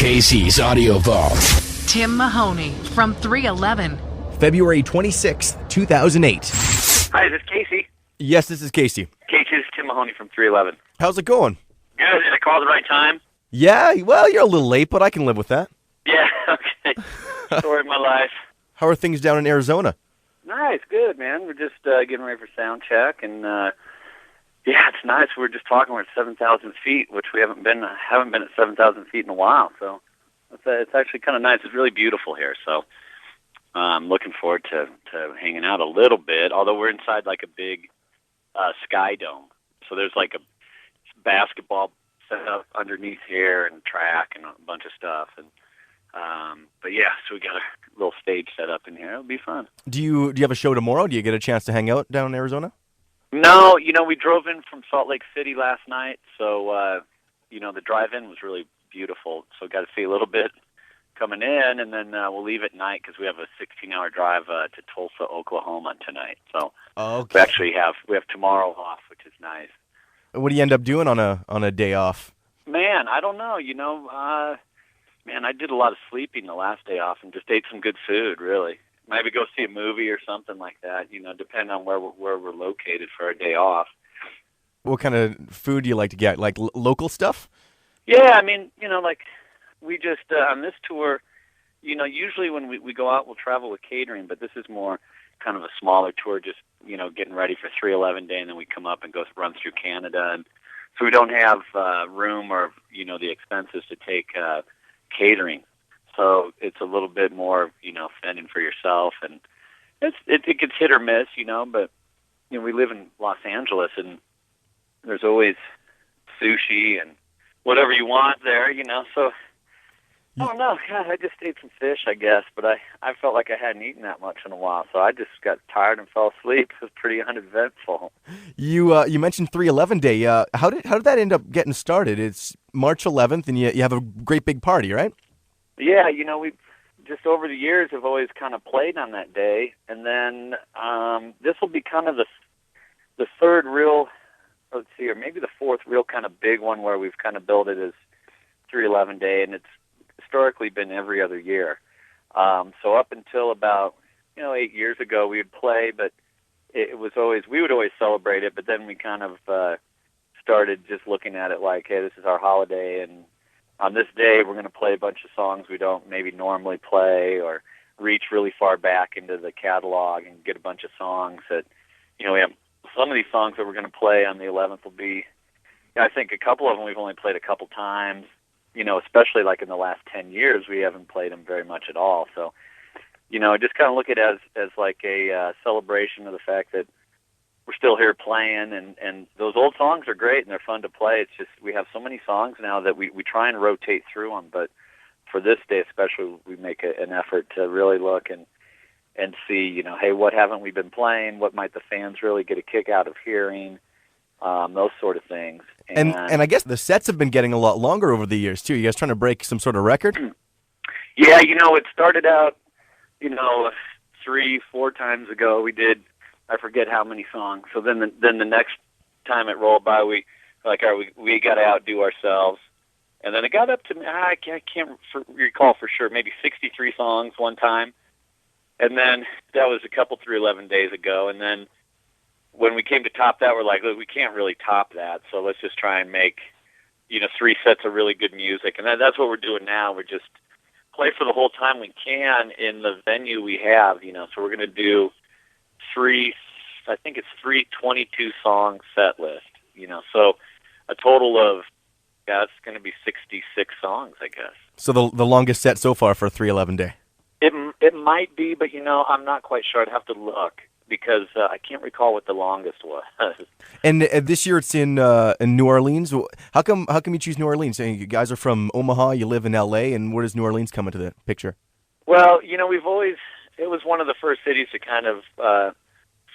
Casey's Audio Vault. Tim Mahoney from 311. February 26th, 2008. Hi, is this Casey? Yes, this is Casey. Casey, this is Tim Mahoney from 311. How's it going? Good. Did I call the right time? Yeah, well, you're a little late, but I can live with that. Yeah, okay. Story of my life. How are things down in Arizona? Nice, good, man. We're just getting ready for sound check, and yeah, it's nice. We're just talking. We're at 7,000 feet, which we haven't been at 7,000 feet in a while. So it's actually kind of nice. It's really beautiful here. So I'm looking forward to hanging out a little bit. Although we're inside like a big sky dome, so there's like a basketball set up underneath here and track and a bunch of stuff. And but yeah, so we got a little stage set up in here. It'll be fun. Do you have a show tomorrow? Do you get a chance to hang out down in Arizona? No, we drove in from Salt Lake City last night, so the drive-in was really beautiful. So got to see a little bit coming in, and then we'll leave at night because we have a 16-hour drive to Tulsa, Oklahoma tonight. So okay. We actually have tomorrow off, which is nice. What do you end up doing on a day off? Man, I don't know. Man, I did a lot of sleeping the last day off and just ate some good food, really. Maybe go see a movie or something like that, depending on where we're located for our day off. What kind of food do you like to get? Like local stuff? Yeah, I mean, like we just, on this tour, usually when we go out, we'll travel with catering, but this is more kind of a smaller tour, just, getting ready for 311 Day, and then we come up and go run through Canada. And so we don't have room or, the expenses to take catering. So it's a little bit more, fending for yourself, and it gets hit or miss, but we live in Los Angeles, and there's always sushi and whatever you want there, So I don't know. God, I just ate some fish, I guess, but I felt like I hadn't eaten that much in a while, so I just got tired and fell asleep. It was pretty uneventful. You mentioned 311 Day. How did that end up getting started? It's March 11th, and you have a great big party, right? Yeah, we just over the years have always kind of played on that day, and then this will be kind of the third real, or maybe the fourth real kind of big one where we've kind of built it as 311 Day, and it's historically been every other year. So up until about 8 years ago, we would play, but it was always, we would always celebrate it, but then we kind of started just looking at it like, hey, this is our holiday, and on this day, we're going to play a bunch of songs we don't maybe normally play, or reach really far back into the catalog and get a bunch of songs that, we have some of these songs that we're going to play on the 11th will be, I think a couple of them we've only played a couple times, especially like in the last 10 years, we haven't played them very much at all. So, just kind of look at it as like a celebration of the fact that we're still here playing, and those old songs are great and they're fun to play. It's just we have so many songs now that we try and rotate through them, but for this day especially, we make an effort to really look and see, hey, what haven't we been playing? What might the fans really get a kick out of hearing? Those sort of things. And I guess the sets have been getting a lot longer over the years too. You guys trying to break some sort of record? Yeah, it started out, 3-4 times ago. We did, I forget how many songs. So then the next time it rolled by, we got to outdo ourselves. And then it got up to, I can't recall for sure, maybe 63 songs one time. And then that was a couple 311 days ago. And then when we came to top that, we're like, look, we can't really top that. So let's just try and make, 3 sets of really good music. And that's what we're doing now. We're just play for the whole time we can in the venue we have, So we're going to do 3 22 song set list, so a total of, it's going to be 66 songs, I guess. So the longest set so far for 311 Day? It might be, but I'm not quite sure. I'd have to look because I can't recall what the longest was. And this year it's in New Orleans. How come you choose New Orleans? You guys are from Omaha, you live in L.A., and where does New Orleans come into the picture? Well, we've always, it was one of the first cities to kind of,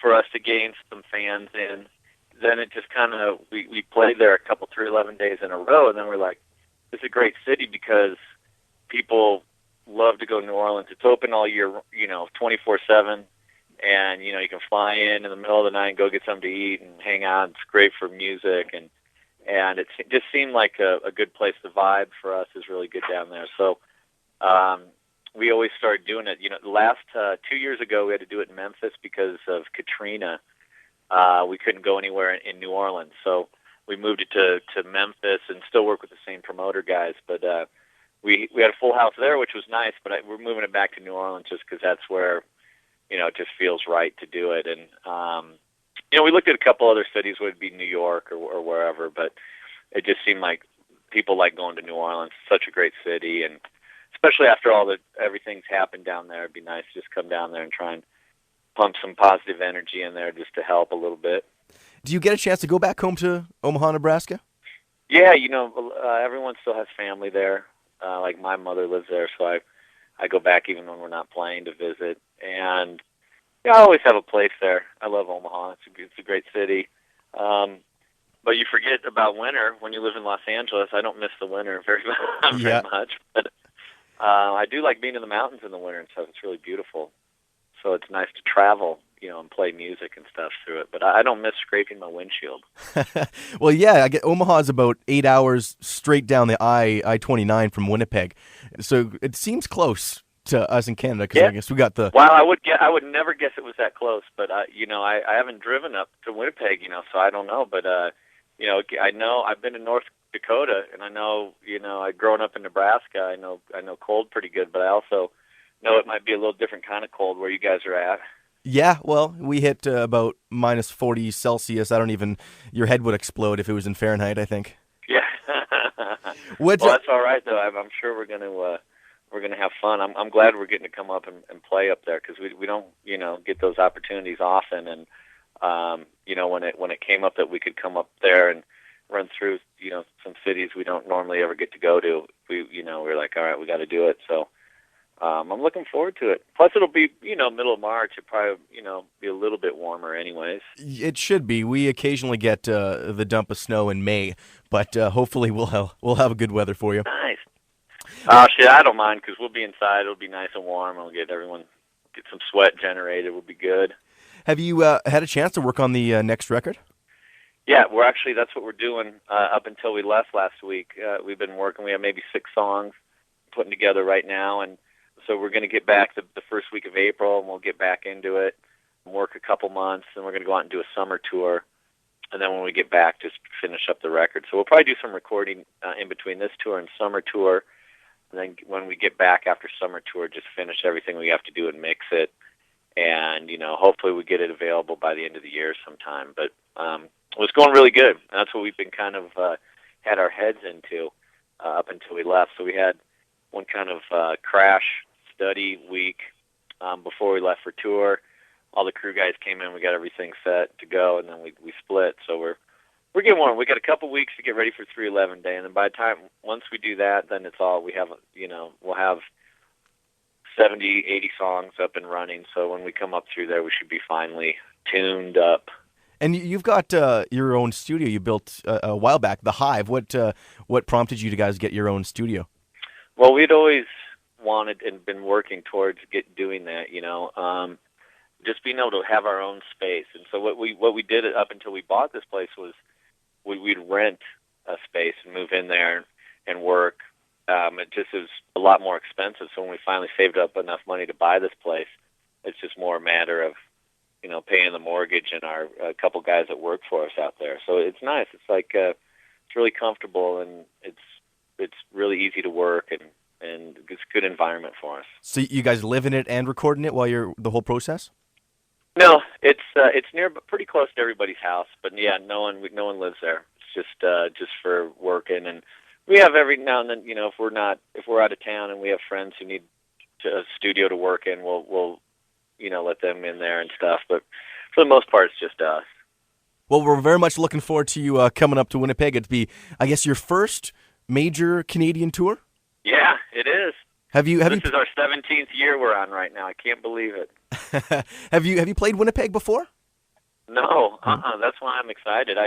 for us to gain some fans in. Then it just kind of, we played there a couple 311 days in a row, and then we're like, it's a great city because people love to go to New Orleans. It's open all year, 24/7, and you can fly in the middle of the night and go get something to eat and hang out. It's great for music, and and it just seemed like a good place. The vibe for us is really good down there. So we always started doing it. The last 2 years ago, we had to do it in Memphis because of Katrina. We couldn't go anywhere in New Orleans, so we moved it to Memphis and still work with the same promoter guys. But we had a full house there, which was nice. But we're moving it back to New Orleans just because that's where it just feels right to do it. And we looked at a couple other cities, would it be New York or wherever, but it just seemed like people like going to New Orleans. It's such a great city, and especially after everything's happened down there, it'd be nice to just come down there and try and pump some positive energy in there just to help a little bit. Do you get a chance to go back home to Omaha, Nebraska? Yeah, everyone still has family there. Like my mother lives there, so I go back even when we're not playing to visit. And I always have a place there. I love Omaha. It's a great city. But you forget about winter when you live in Los Angeles. I don't miss the winter very much. But I do like being in the mountains in the winter and stuff. It's really beautiful. So it's nice to travel, and play music and stuff through it. But I don't miss scraping my windshield. Well, yeah, Omaha is about 8 hours straight down the I-29 from Winnipeg. So it seems close to us in Canada, because I guess we got the... Well, I would never guess it was that close, but I haven't driven up to Winnipeg, so I don't know. But I know I've been to North Dakota, and I know I've grown up in Nebraska. I know cold pretty good, but I also know it might be a little different kind of cold where you guys are at. Yeah, well, we hit about minus 40 Celsius. Your head would explode if it was in Fahrenheit, I think. Yeah. Well, that's all right though. I'm sure we're gonna have fun. I'm glad we're getting to come up and play up there, because we don't get those opportunities often. And when it came up that we could come up there and run through some cities we don't normally ever get to go to, we were like, all right, we got to do it. So I'm looking forward to it. Plus, it'll be middle of March. It probably be a little bit warmer, anyways. It should be. We occasionally get the dump of snow in May, but hopefully we'll have good weather for you. Nice. Oh shit, I don't mind, because we'll be inside. It'll be nice and warm. We'll get some sweat generated. We'll be good. Have you had a chance to work on the next record? Yeah, that's what we're doing up until we left last week. We've been working. We have maybe 6 songs putting together right now, and so we're going to get back the first week of April, and we'll get back into it and work a couple months, and we're going to go out and do a summer tour. And then when we get back, just finish up the record. So we'll probably do some recording in between this tour and summer tour. And then when we get back after summer tour, just finish everything we have to do and mix it. And, hopefully we get it available by the end of the year sometime. But it was going really good. That's what we've been kind of had our heads into up until we left. So we had one kind of crash study week before we left for tour. All the crew guys came in. We got everything set to go, and then we split. So we're getting warm. We got a couple weeks to get ready for 311 Day, and then by the time once we do that, then it's all we have. We'll have 70, 80 songs up and running. So when we come up through there, we should be finally tuned up. And you've got your own studio you built a while back, The Hive. What prompted you to guys get your own studio? Well, we'd always wanted and been working towards doing that. Just being able to have our own space. And so what we did up until we bought this place was we'd rent a space and move in there and work. It just is a lot more expensive. So when we finally saved up enough money to buy this place, it's just more a matter of paying the mortgage and our couple guys that work for us out there. So it's nice. It's like it's really comfortable, and it's really easy to work, and it's a good environment for us. So you guys live in it and record in it while you're the whole process? No, it's near, but pretty close to everybody's house. But yeah, no one lives there. It's just for working, and we have every now and then. If we're out of town and we have friends who need a studio to work in, we'll let them in there and stuff. But for the most part, it's just us. Well, we're very much looking forward to you coming up to Winnipeg. It'd be, I guess, your first major Canadian tour? Yeah, it is. This is our 17th year we're on right now. I can't believe it. Have you played Winnipeg before? No, that's why I'm excited.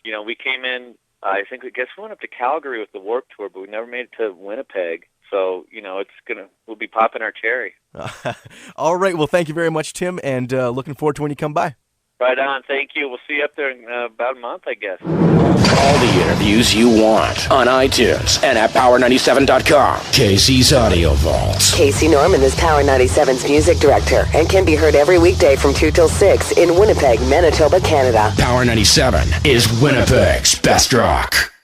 We came in. I guess we went up to Calgary with the Warped Tour, but we never made it to Winnipeg. So we'll be popping our cherry. All right. Well, thank you very much, Tim, and looking forward to when you come by. Right on. Thank you. We'll see you up there in about a month, I guess. All the interviews you want on iTunes and at Power97.com. Casey's Audio Vault. Casey Norman is Power 97's music director and can be heard every weekday from 2 till 6 in Winnipeg, Manitoba, Canada. Power 97 is Winnipeg's best rock.